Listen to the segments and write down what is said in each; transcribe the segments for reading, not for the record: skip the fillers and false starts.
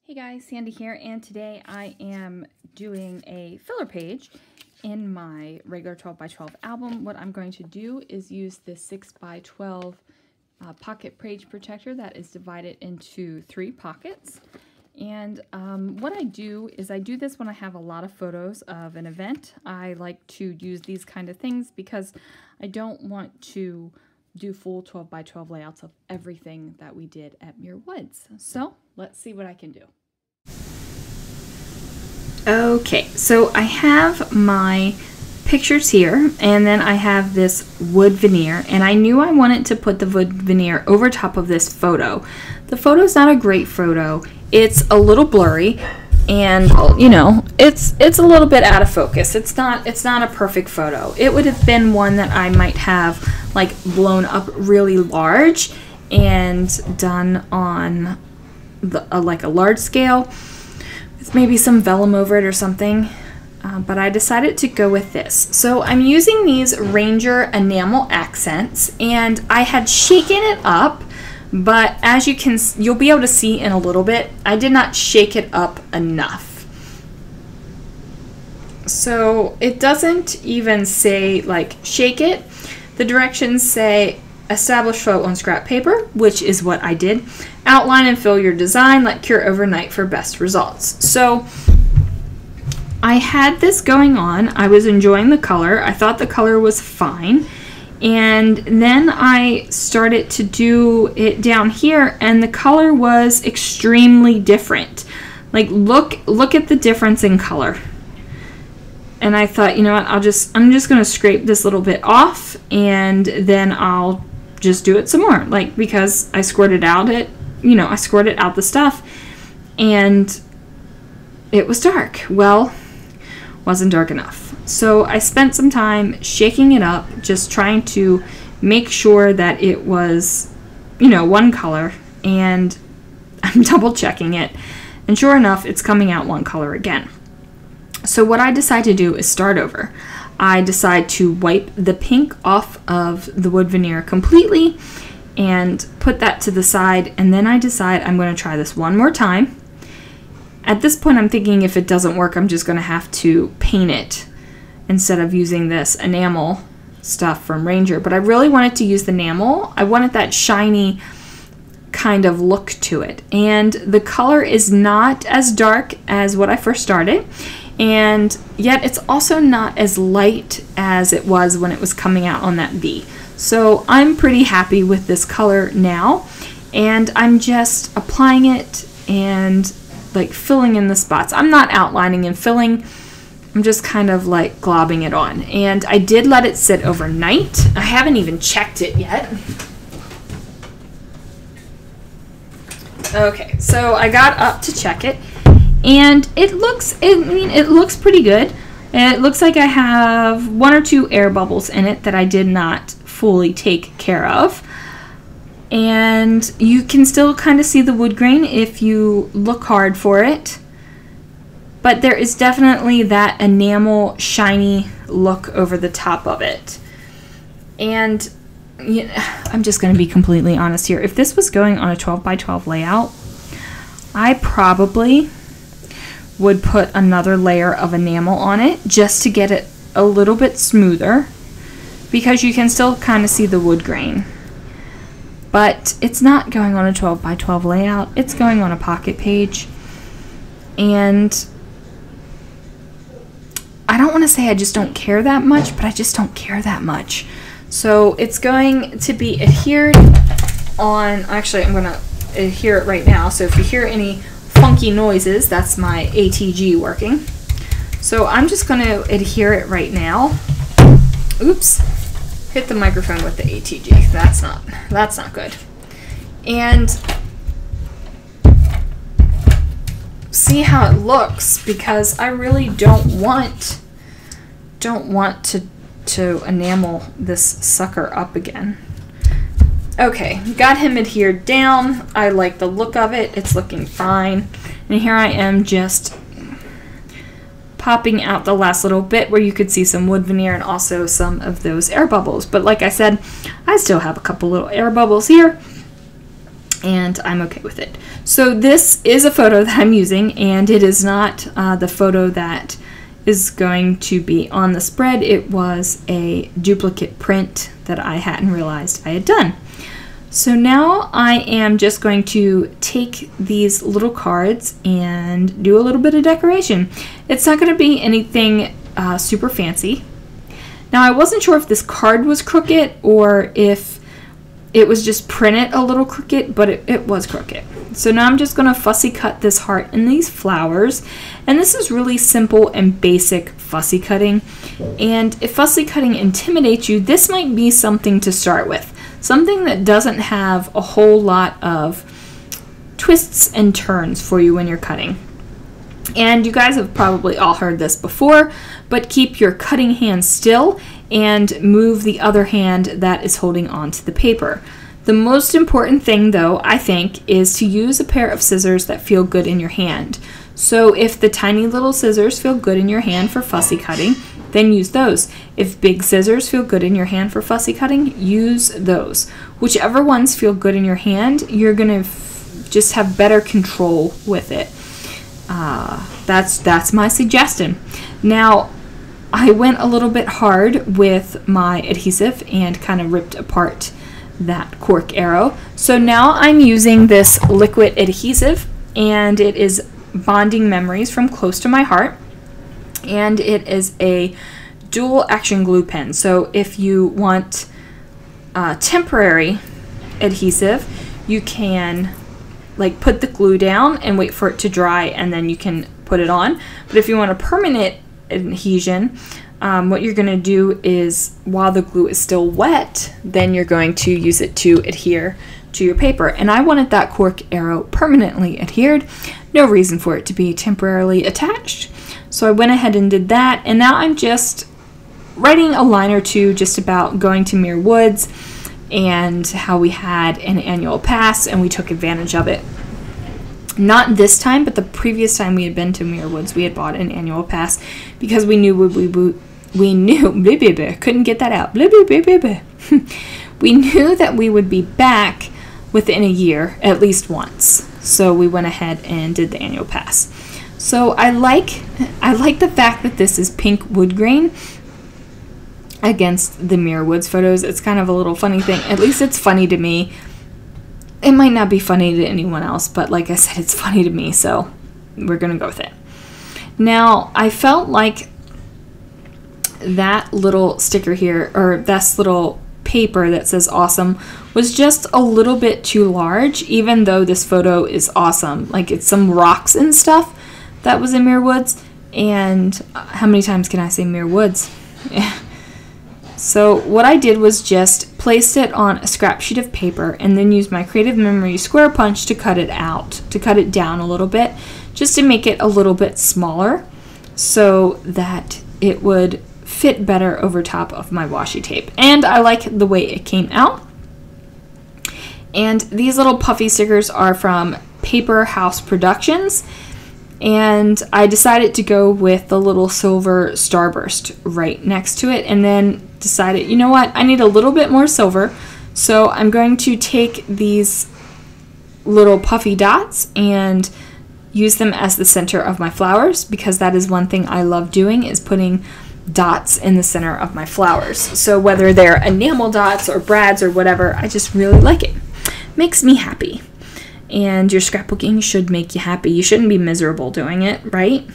Hey guys, Sandy here, and today I am doing a filler page in my regular 12 by 12 album. What I'm going to do is use this 6 by 12 pocket page protector that is divided into 3 pockets. And what I do is I do this when I have a lot of photos of an event. I like to use these kind of things because I don't want to do full 12 by 12 layouts of everything that we did at Muir Woods. So let's see what I can do. Okay, so I have my pictures here, and then I have this wood veneer, and I knew I wanted to put the wood veneer over top of this photo. The photo's not a great photo. It's a little blurry, and you know, it's a little bit out of focus. It's not a perfect photo. It would have been one that I might have like blown up really large and done on like a large scale with maybe some vellum over it or something, but I decided to go with this. So I'm using these Ranger enamel accents, and I had shaken it up, but as you'll be able to see in a little bit, I did not shake it up enough. So it doesn't even say like shake it. The directions say establish flow on scrap paper, which is what I did. Outline and fill your design, let cure overnight for best results. So I had this going on. I was enjoying the color. I thought the color was fine. And then I started to do it down here, and the color was extremely different. Like look at the difference in color. And I thought, you know what, I'm just going to scrape this little bit off, and then I'll just do it some more, like, because I squirted out the stuff and it was dark. Well, wasn't dark enough. So I spent some time shaking it up, just trying to make sure that it was, you know, one color, and I'm double checking it, and sure enough, it's coming out one color again. So what I decide to do is start over. I decide to wipe the pink off of the wood veneer completely and put that to the side, and then I decide I'm going to try this one more time. At this point, I'm thinking if it doesn't work, I'm just going to have to paint it instead of using this enamel stuff from Ranger. But I really wanted to use the enamel. I wanted that shiny kind of look to it, and the color is not as dark as what I first started, and yet it's also not as light as it was when it was coming out on that V. So I'm pretty happy with this color now, and I'm just applying it and like filling in the spots. I'm not outlining and filling, I'm just kind of like globbing it on. And I did let it sit overnight. I haven't even checked it yet. Okay, so I got up to check it, and it looks pretty good. It looks like I have 1 or 2 air bubbles in it that I did not fully take care of. And you can still kind of see the wood grain if you look hard for it. But there is definitely that enamel shiny look over the top of it. And I'm just going to be completely honest here. If this was going on a 12 by 12 layout, I probably would put another layer of enamel on it just to get it a little bit smoother, because you can still kind of see the wood grain. But it's not going on a 12 by 12 layout. It's going on a pocket page. And I don't want to say I just don't care that much, but I just don't care that much. So it's going to be adhered on, actually I'm going to adhere it right now, so if you hear any funky noises, that's my ATG working. So I'm just going to adhere it right now. Oops, hit the microphone with the ATG. That's not good. And see how it looks, because I really don't want to enamel this sucker up again. Okay, got him adhered down. I like the look of it. It's looking fine. And here I am just popping out the last little bit where you could see some wood veneer and also some of those air bubbles. But like I said, I still have a couple little air bubbles here. and I'm okay with it. So this is a photo that I'm using, and it is not the photo that is going to be on the spread. It was a duplicate print that I hadn't realized I had done. So now I am just going to take these little cards and do a little bit of decoration. It's not going to be anything super fancy. Now I wasn't sure if this card was crooked or if it was just printed a little crooked, but it was crooked. So now I'm just going to fussy cut this heart in these flowers. And this is really simple and basic fussy cutting. And if fussy cutting intimidates you, this might be something to start with. Something that doesn't have a whole lot of twists and turns for you when you're cutting. And you guys have probably all heard this before, but keep your cutting hand still and move the other hand that is holding onto the paper. The most important thing, though, I think, is to use a pair of scissors that feel good in your hand. So if the tiny little scissors feel good in your hand for fussy cutting, then use those. If big scissors feel good in your hand for fussy cutting, use those. Whichever ones feel good in your hand, you're going to just have better control with it. That's my suggestion. Now, I went a little bit hard with my adhesive and kind of ripped apart that cork arrow. So now I'm using this liquid adhesive, and it is Bonding Memories from Close to My Heart. And it is a dual action glue pen. So if you want temporary adhesive, you can like put the glue down and wait for it to dry, and then you can put it on. But if you want a permanent adhesion, what you're going to do is, while the glue is still wet, then you're going to use it to adhere to your paper. And I wanted that cork arrow permanently adhered, no reason for it to be temporarily attached. So I went ahead and did that, and now I'm just writing a line or two just about going to Muir Woods and how we had an annual pass and we took advantage of it. Not this time, but the previous time we had been to Muir Woods, we had bought an annual pass because we knew couldn't get that out. We knew that we would be back within a year at least once. So we went ahead and did the annual pass. So I like the fact that this is pink wood grain against the Muir Woods photos. It's kind of a little funny thing. At least it's funny to me. It might not be funny to anyone else, but like I said, it's funny to me, so we're going to go with it. Now, I felt like that little sticker here, or this little paper that says awesome, was just a little bit too large, even though this photo is awesome. Like, it's some rocks and stuff that was in Muir Woods, and how many times can I say Muir Woods? So what I did was just placed it on a scrap sheet of paper and then used my Creative Memory square punch to cut it out, to cut it down a little bit, just to make it a little bit smaller so that it would fit better over top of my washi tape. And I like the way it came out. And these little puffy stickers are from Paper House Productions. And I decided to go with the little silver starburst right next to it, and then decided, you know what, I need a little bit more silver, so I'm going to take these little puffy dots and use them as the center of my flowers, because that is one thing I love doing, is putting dots in the center of my flowers. So whether they're enamel dots or brads or whatever, I just really like it. Makes me happy. And your scrapbooking should make you happy. You shouldn't be miserable doing it, right?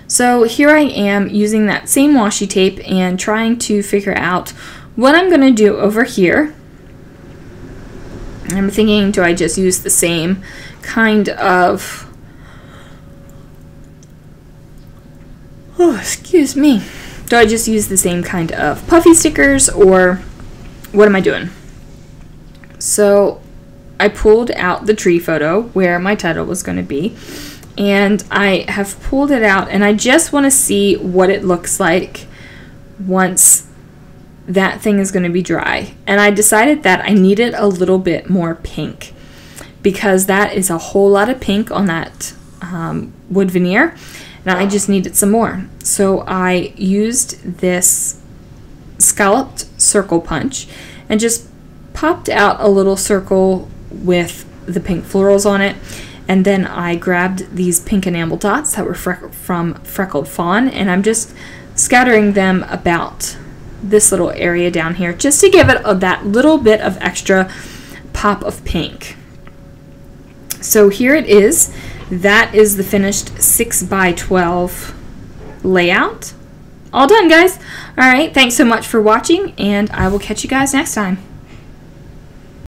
So here I am using that same washi tape and trying to figure out what I'm going to do over here. I'm thinking, do I just use the same kind of... Oh, excuse me. Do I just use the same kind of puffy stickers, or what am I doing? So I pulled out the tree photo where my title was going to be, and I have pulled it out, and I just want to see what it looks like once that thing is going to be dry. And I decided that I needed a little bit more pink, because that is a whole lot of pink on that wood veneer, and I just needed some more. So I used this scalloped circle punch and just popped out a little circle with the pink florals on it. And then I grabbed these pink enamel dots that were from Freckled Fawn, and I'm just scattering them about this little area down here just to give it that little bit of extra pop of pink. So here it is. That is the finished 6x12 layout. All done, guys. All right, thanks so much for watching, and I will catch you guys next time.